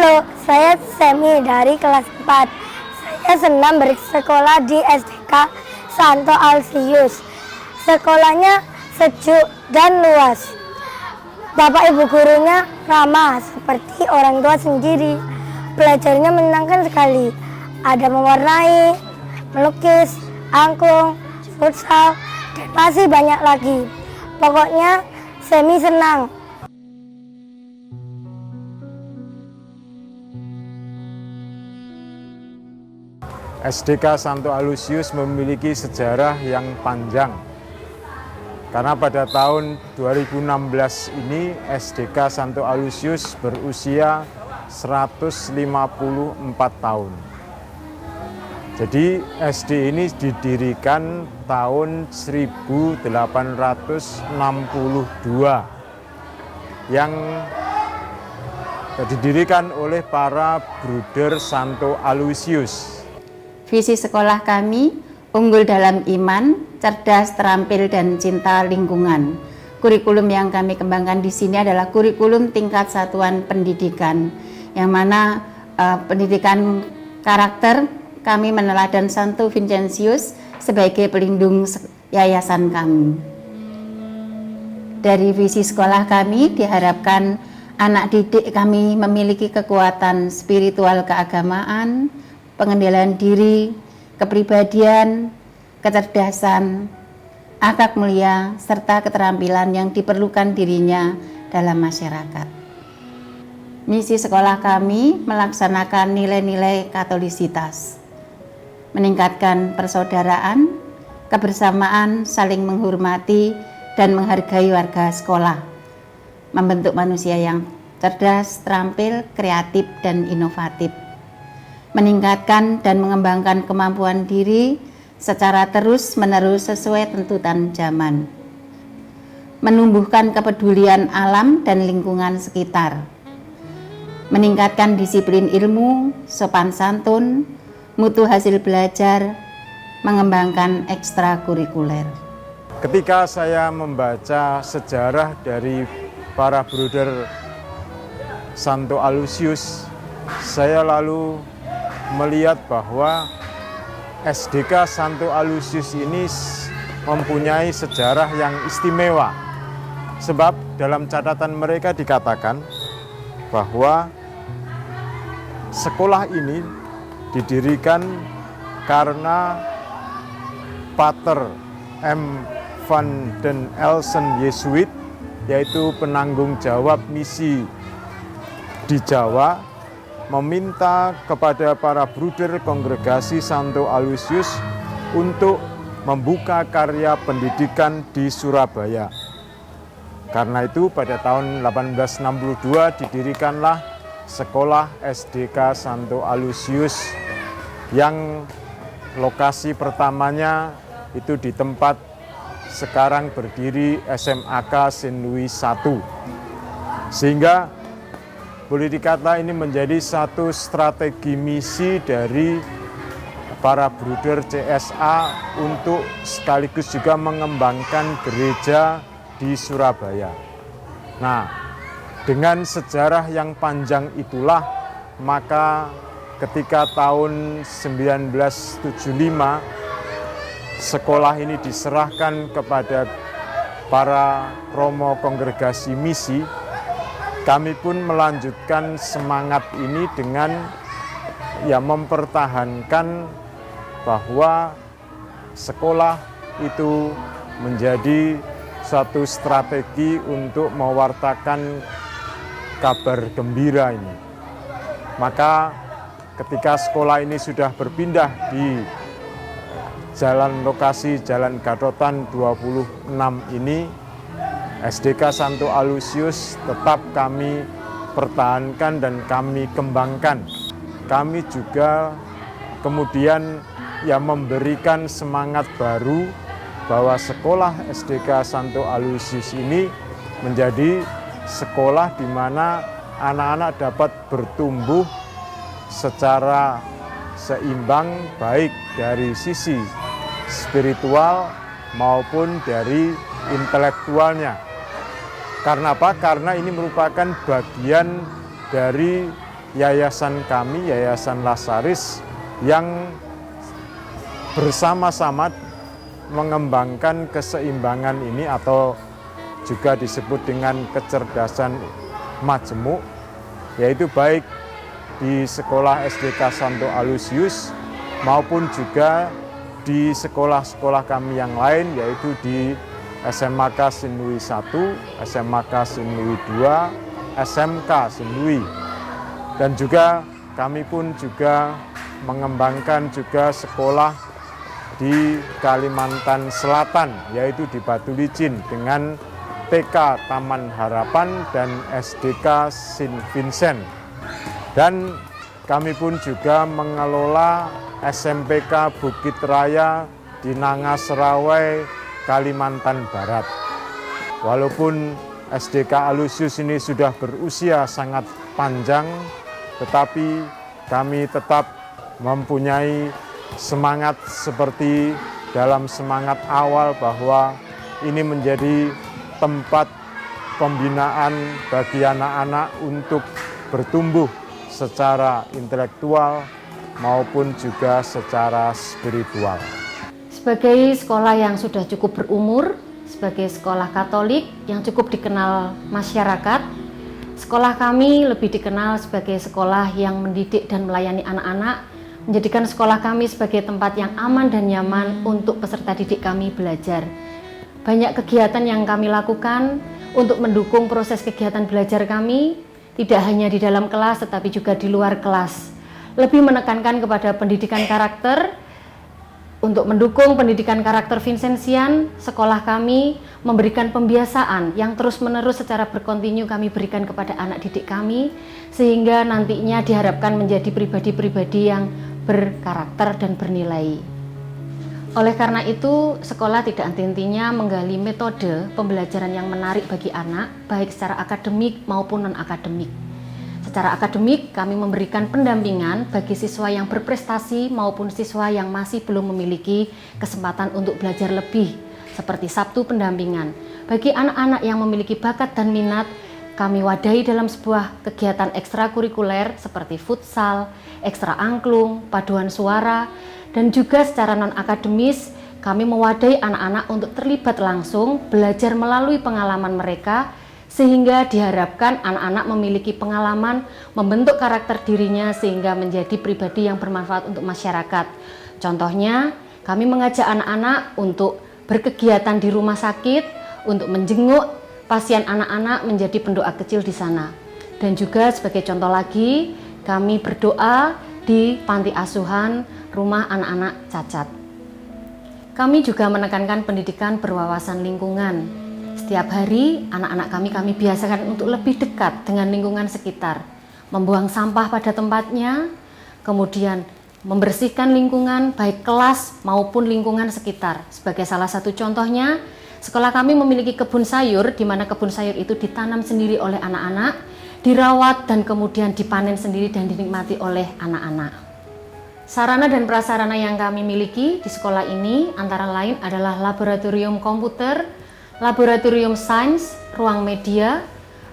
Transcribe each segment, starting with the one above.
Halo, saya Semi dari kelas 4. Saya senang bersekolah di SDK Santo Aloysius. Sekolahnya sejuk dan luas. Bapak ibu gurunya ramah seperti orang tua sendiri. Belajarnya menyenangkan sekali. Ada mewarnai, melukis, angklung, futsal, dan masih banyak lagi. Pokoknya Semi senang. SDK Santo Aloysius memiliki sejarah yang panjang. Karena pada tahun 2016 ini SDK Santo Aloysius berusia 154 tahun. Jadi SD ini didirikan tahun 1862 yang didirikan oleh para Bruder Santo Aloysius. Visi sekolah kami unggul dalam iman, cerdas, terampil, dan cinta lingkungan. Kurikulum yang kami kembangkan di sini adalah kurikulum tingkat satuan pendidikan, yang mana pendidikan karakter kami meneladan Santo Vincentius sebagai pelindung yayasan kami. Dari visi sekolah kami diharapkan anak didik kami memiliki kekuatan spiritual keagamaan, pengendalian diri, kepribadian, kecerdasan, akhlak mulia, serta keterampilan yang diperlukan dirinya dalam masyarakat. Misi sekolah kami melaksanakan nilai-nilai katolisitas, meningkatkan persaudaraan, kebersamaan, saling menghormati, dan menghargai warga sekolah, membentuk manusia yang cerdas, terampil, kreatif, dan inovatif, meningkatkan dan mengembangkan kemampuan diri secara terus-menerus sesuai tuntutan zaman, menumbuhkan kepedulian alam dan lingkungan sekitar, meningkatkan disiplin ilmu, sopan santun, mutu hasil belajar, mengembangkan ekstrakurikuler. Ketika saya membaca sejarah dari para Bruder Santo Aloysius, saya lalu melihat bahwa SDK Santo Aloysius ini mempunyai sejarah yang istimewa. Sebab dalam catatan mereka dikatakan bahwa sekolah ini didirikan karena Pater M. van den Elsen Jesuit, yaitu penanggung jawab misi di Jawa, meminta kepada para bruder kongregasi Santo Aloysius untuk membuka karya pendidikan di Surabaya. Karena itu pada tahun 1862 didirikanlah sekolah SDK Santo Aloysius yang lokasi pertamanya itu di tempat sekarang berdiri SMAK Saint Louis I. Sehingga boleh dikata ini menjadi satu strategi misi dari para bruder CSA untuk sekaligus juga mengembangkan gereja di Surabaya. Nah, dengan sejarah yang panjang itulah, maka ketika tahun 1975 sekolah ini diserahkan kepada para romo kongregasi misi, kami pun melanjutkan semangat ini dengan mempertahankan bahwa sekolah itu menjadi suatu strategi untuk mewartakan kabar gembira ini. Maka ketika sekolah ini sudah berpindah di lokasi Jalan Gatotan 26 ini, SDK Santo Aloysius tetap kami pertahankan dan kami kembangkan. Kami juga kemudian memberikan semangat baru bahwa sekolah SDK Santo Aloysius ini menjadi sekolah di mana anak-anak dapat bertumbuh secara seimbang, baik dari sisi spiritual maupun dari intelektualnya. Karena apa? Karena ini merupakan bagian dari yayasan kami, Yayasan Lasaris, yang bersama-sama mengembangkan keseimbangan ini atau juga disebut dengan kecerdasan majemuk, yaitu baik di sekolah SDK Santo Aloysius maupun juga di sekolah-sekolah kami yang lain, yaitu di SMK Sinlui 1, SMK Sinlui 2, SMK Sinlui. Dan juga kami pun juga mengembangkan juga sekolah di Kalimantan Selatan, yaitu di Batu Licin dengan TK Taman Harapan dan SDK Saint Vincent. Dan kami pun juga mengelola SMPK Bukit Raya di Nangas Serawai, Kalimantan Barat. Walaupun SDK Aloysius ini sudah berusia sangat panjang, tetapi kami tetap mempunyai semangat seperti dalam semangat awal bahwa ini menjadi tempat pembinaan bagi anak-anak untuk bertumbuh secara intelektual maupun juga secara spiritual. Sebagai sekolah yang sudah cukup berumur, sebagai sekolah Katolik yang cukup dikenal masyarakat, sekolah kami lebih dikenal sebagai sekolah yang mendidik dan melayani anak-anak, menjadikan sekolah kami sebagai tempat yang aman dan nyaman untuk peserta didik kami belajar. Banyak kegiatan yang kami lakukan untuk mendukung proses kegiatan belajar kami, tidak hanya di dalam kelas tetapi juga di luar kelas. Lebih menekankan kepada pendidikan karakter. Untuk mendukung pendidikan karakter Vincentian, sekolah kami memberikan pembiasaan yang terus-menerus secara berkontinu kami berikan kepada anak didik kami, sehingga nantinya diharapkan menjadi pribadi-pribadi yang berkarakter dan bernilai. Oleh karena itu, sekolah tidak henti-hentinya menggali metode pembelajaran yang menarik bagi anak, baik secara akademik maupun non-akademik. Secara akademik, kami memberikan pendampingan bagi siswa yang berprestasi maupun siswa yang masih belum memiliki kesempatan untuk belajar lebih, seperti Sabtu pendampingan. Bagi anak-anak yang memiliki bakat dan minat, kami wadahi dalam sebuah kegiatan ekstrakurikuler seperti futsal, ekstra angklung, paduan suara, dan juga secara non-akademis, kami mewadahi anak-anak untuk terlibat langsung, belajar melalui pengalaman mereka, sehingga diharapkan anak-anak memiliki pengalaman membentuk karakter dirinya sehingga menjadi pribadi yang bermanfaat untuk masyarakat. Contohnya, kami mengajak anak-anak untuk berkegiatan di rumah sakit, untuk menjenguk pasien anak-anak menjadi pendoa kecil di sana. Dan juga sebagai contoh lagi, kami berdoa di panti asuhan rumah anak-anak cacat. Kami juga menekankan pendidikan berwawasan lingkungan. Setiap hari, anak-anak kami biasakan untuk lebih dekat dengan lingkungan sekitar, membuang sampah pada tempatnya, kemudian membersihkan lingkungan baik kelas maupun lingkungan sekitar. Sebagai salah satu contohnya, sekolah kami memiliki kebun sayur, di mana kebun sayur itu ditanam sendiri oleh anak-anak, dirawat dan kemudian dipanen sendiri dan dinikmati oleh anak-anak. Sarana dan prasarana yang kami miliki di sekolah ini antara lain adalah laboratorium komputer, laboratorium sains, ruang media,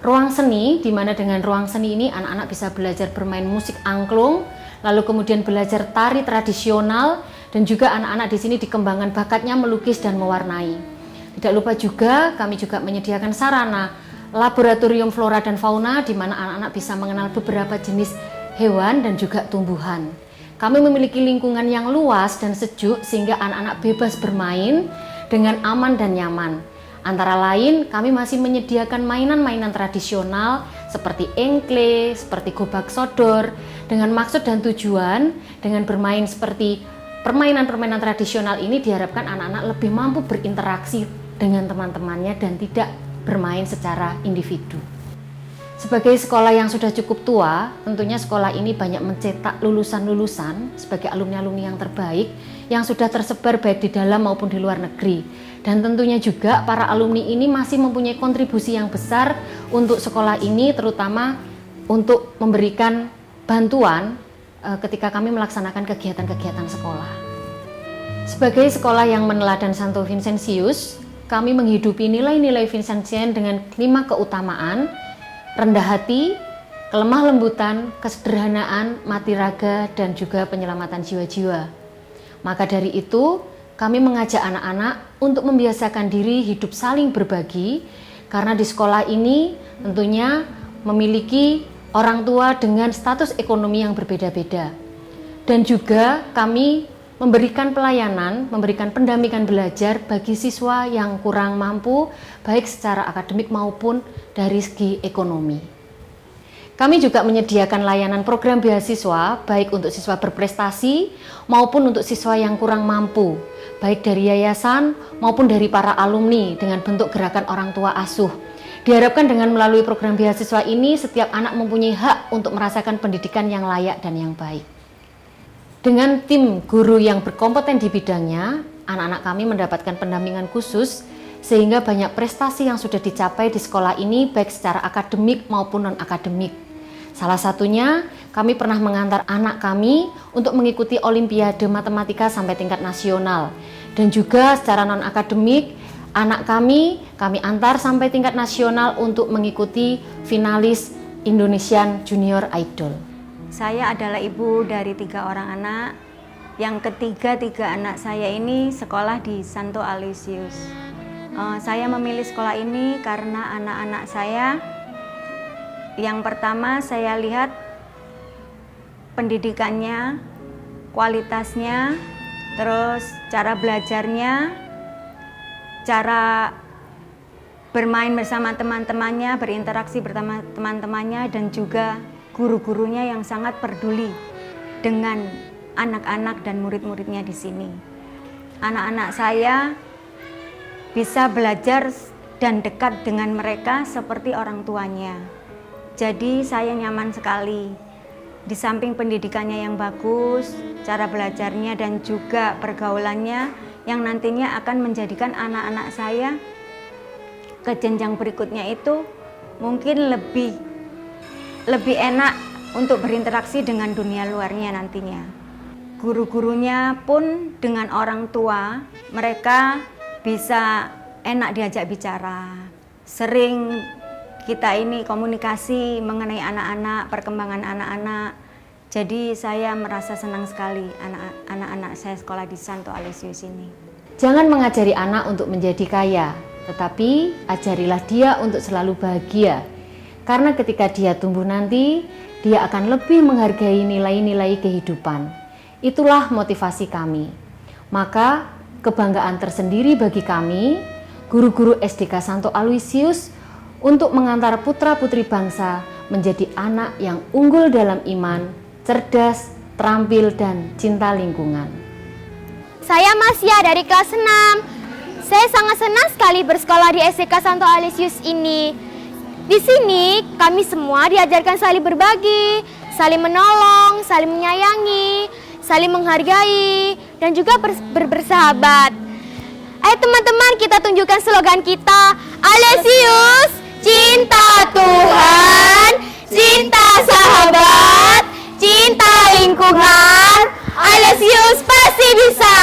ruang seni, di mana dengan ruang seni ini anak-anak bisa belajar bermain musik angklung, lalu kemudian belajar tari tradisional, dan juga anak-anak di sini dikembangkan bakatnya melukis dan mewarnai. Tidak lupa juga kami juga menyediakan sarana laboratorium flora dan fauna, di mana anak-anak bisa mengenal beberapa jenis hewan dan juga tumbuhan. Kami memiliki lingkungan yang luas dan sejuk sehingga anak-anak bebas bermain dengan aman dan nyaman. Antara lain, kami masih menyediakan mainan-mainan tradisional seperti engkle, seperti gobak sodor, dengan maksud dan tujuan dengan bermain seperti permainan-permainan tradisional ini diharapkan anak-anak lebih mampu berinteraksi dengan teman-temannya dan tidak bermain secara individu. Sebagai sekolah yang sudah cukup tua, tentunya sekolah ini banyak mencetak lulusan-lulusan sebagai alumni-alumni yang terbaik yang sudah tersebar baik di dalam maupun di luar negeri. Dan tentunya juga para alumni ini masih mempunyai kontribusi yang besar untuk sekolah ini, terutama untuk memberikan bantuan ketika kami melaksanakan kegiatan-kegiatan sekolah. Sebagai sekolah yang meneladan Santo Vincentius, kami menghidupi nilai-nilai Vincentian dengan 5 keutamaan: rendah hati, kelemah lembutan, kesederhanaan, mati raga, dan juga penyelamatan jiwa-jiwa. Maka dari itu, kami mengajak anak-anak untuk membiasakan diri hidup saling berbagi, karena di sekolah ini tentunya memiliki orang tua dengan status ekonomi yang berbeda-beda. Dan juga kami memberikan pelayanan, memberikan pendampingan belajar bagi siswa yang kurang mampu, baik secara akademik maupun dari segi ekonomi. Kami juga menyediakan layanan program beasiswa, baik untuk siswa berprestasi maupun untuk siswa yang kurang mampu, baik dari yayasan maupun dari para alumni dengan bentuk gerakan orang tua asuh. Diharapkan dengan melalui program beasiswa ini, setiap anak mempunyai hak untuk merasakan pendidikan yang layak dan yang baik. Dengan tim guru yang berkompeten di bidangnya, anak-anak kami mendapatkan pendampingan khusus sehingga banyak prestasi yang sudah dicapai di sekolah ini baik secara akademik maupun non-akademik. Salah satunya, kami pernah mengantar anak kami untuk mengikuti Olimpiade Matematika sampai tingkat nasional. Dan juga secara non-akademik, anak kami antar sampai tingkat nasional untuk mengikuti finalis Indonesian Junior Idol. Saya adalah ibu dari 3 orang anak. Yang ketiga anak saya ini sekolah di Santo Aloysius. Saya memilih sekolah ini karena anak-anak saya, yang pertama saya lihat pendidikannya, kualitasnya, terus cara belajarnya, cara bermain bersama teman-temannya, berinteraksi bersama teman-temannya, dan juga guru-gurunya yang sangat peduli dengan anak-anak dan murid-muridnya di sini. Anak-anak saya bisa belajar dan dekat dengan mereka seperti orang tuanya. Jadi saya nyaman sekali. Di samping pendidikannya yang bagus, cara belajarnya dan juga pergaulannya yang nantinya akan menjadikan anak-anak saya ke jenjang berikutnya itu mungkin lebih enak untuk berinteraksi dengan dunia luarnya nantinya. Guru-gurunya pun dengan orang tua, mereka bisa enak diajak bicara. Sering kita ini komunikasi mengenai anak-anak, perkembangan anak-anak. Jadi saya merasa senang sekali anak-anak saya sekolah di Santo Aloysius ini. Jangan mengajari anak untuk menjadi kaya, tetapi ajarilah dia untuk selalu bahagia. Karena ketika dia tumbuh nanti, dia akan lebih menghargai nilai-nilai kehidupan. Itulah motivasi kami. Maka kebanggaan tersendiri bagi kami, guru-guru SDK Santo Aloysius, untuk mengantar putra-putri bangsa menjadi anak yang unggul dalam iman, cerdas, terampil, dan cinta lingkungan. Saya Masya dari kelas 6. Saya sangat senang sekali bersekolah di SDK Santo Aloysius ini. Di sini kami semua diajarkan saling berbagi, saling menolong, saling menyayangi, saling menghargai, dan juga bersahabat. Ayo teman-teman, kita tunjukkan slogan kita. Aloysius, cinta Tuhan, cinta sahabat, cinta lingkungan. Aloysius pasti bisa.